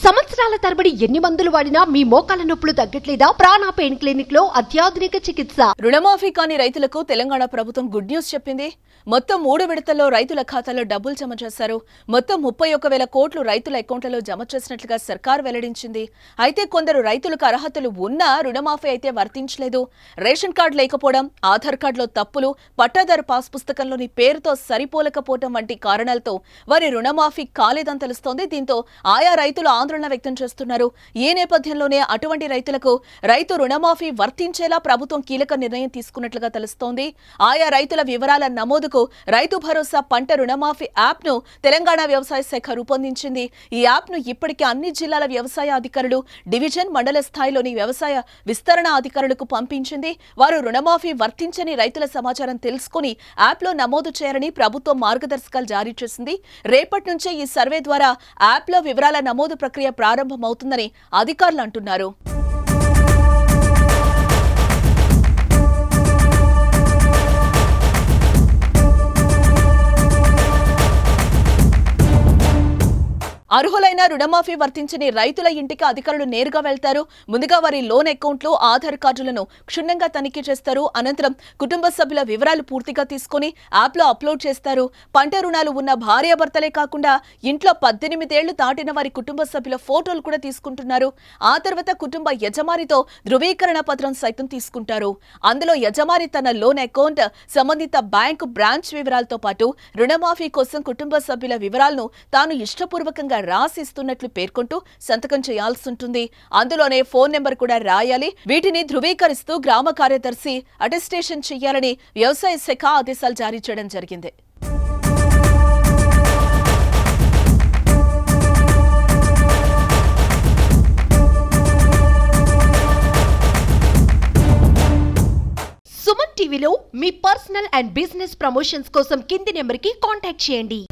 సంవత్సరాల తరబడి ఎన్ని మందులు వాడినా మీ మోకాల నొప్పులు తగ్గట్లేదా? ప్రాణ పెయిన్ క్లినిక్ లో అత్యాధునిక చికిత్స. రుణమాఫీ కాని రైతులకు తెలంగాణ ప్రభుత్వం గుడ్ న్యూస్ చెప్పింది. మొత్తం 3 విడతల్లో రైతుల ఖాతాలో డబ్బులు జమ చేశారు. మొత్తం 31,000 కోట్లు రైతుల అకౌంట్లలో జమ చేసినట్లుగా సర్కార్ వెల్లడించింది. అయితే కొందరు రైతులకు అర్హతలు ఉన్నా రుణమాఫీ అయితే వర్తించలేదు. రేషన్ కార్డు లేకపోవడం, ఆధార్ కార్డులో తప్పులు, పట్టాదారు పాస్ పుస్తకంలోని పేరుతో సరిపోలకపోవడం వంటి కారణాలతో వారి రుణమాఫీ కాలేదని తెలుస్తోంది. దీంతో ఆయా రైతులు ఆందోళన వ్యక్తం చేస్తున్నారు. ఈ నేపథ్యంలోనే అటువంటి రైతులకు రైతు రుణమాఫీ వర్తించేలా ప్రభుత్వం కీలక నిర్ణయం తీసుకున్నట్లుగా తెలుస్తోంది. ఆయా రైతుల వివరాల నమోదుకు రైతు భరోసా పంట రుణమాఫీ యాప్ ను తెలంగాణ వ్యవసాయ శాఖ రూపొందించింది. ఈ యాప్ ను ఇప్పటికే అన్ని జిల్లాల వ్యవసాయ అధికారులు, డివిజన్, మండల స్థాయిలోని వ్యవసాయ విస్తరణ అధికారులకు పంపించింది. వారు రుణమాఫీ వర్తించని రైతుల సమాచారం తెలుసుకుని యాప్ లో నమోదు చేయాలని ప్రభుత్వం మార్గదర్శకాలు జారీ చేసింది. రేపటి నుంచే ఈ సర్వే ద్వారా యాప్ లో వివరాల నమోదు ప్రక్రియ ప్రారంభమవుతుందని అధికారులు అంటున్నారు. అర్హులైన రుణమాఫీ వర్తించని రైతుల ఇంటికి అధికారులు నేరుగా వెళ్తారు. ముందుగా వారి లోన్ అకౌంట్లు, ఆధార్ కార్డులను క్షుణ్ణంగా తనిఖీ చేస్తారు. అనంతరం కుటుంబ సభ్యుల వివరాలు పూర్తిగా తీసుకుని యాప్ లో అప్లోడ్ చేస్తారు. పంట రుణాలు ఉన్న భార్యాభర్తలే కాకుండా ఇంట్లో 18 ఏళ్లు దాటిన వారి కుటుంబ సభ్యుల ఫోటోలు కూడా తీసుకుంటున్నారు. ఆ తర్వాత కుటుంబ యజమానితో ధృవీకరణ పత్రం సైతం తీసుకుంటారు. అందులో యజమాని తన లోన్ అకౌంట్, సంబంధిత బ్యాంకు బ్రాంచ్ వివరాలతో పాటు రుణమాఫీ కోసం కుటుంబ సభ్యుల వివరాలను తాను ఇష్టపూర్వకంగా రాసిస్తున్నట్లు పేర్కొంటూ సంతకం చేయాల్సి ఉంటుంది. అందులోనే ఫోన్ నెంబర్ కూడా రాయాలి. వీటిని ధృవీకరిస్తూ గ్రామ కార్యదర్శి అటెస్టేషన్ చేయాలని వ్యవసాయ శాఖ ఆదేశాలు జారీ చేయడం జరిగింది. సుమన్ టీవీలో మీ పర్సనల్ అండ్ బిజినెస్ ప్రమోషన్స్ కోసం కింది నెంబర్కి కాంటాక్ట్ చేయండి.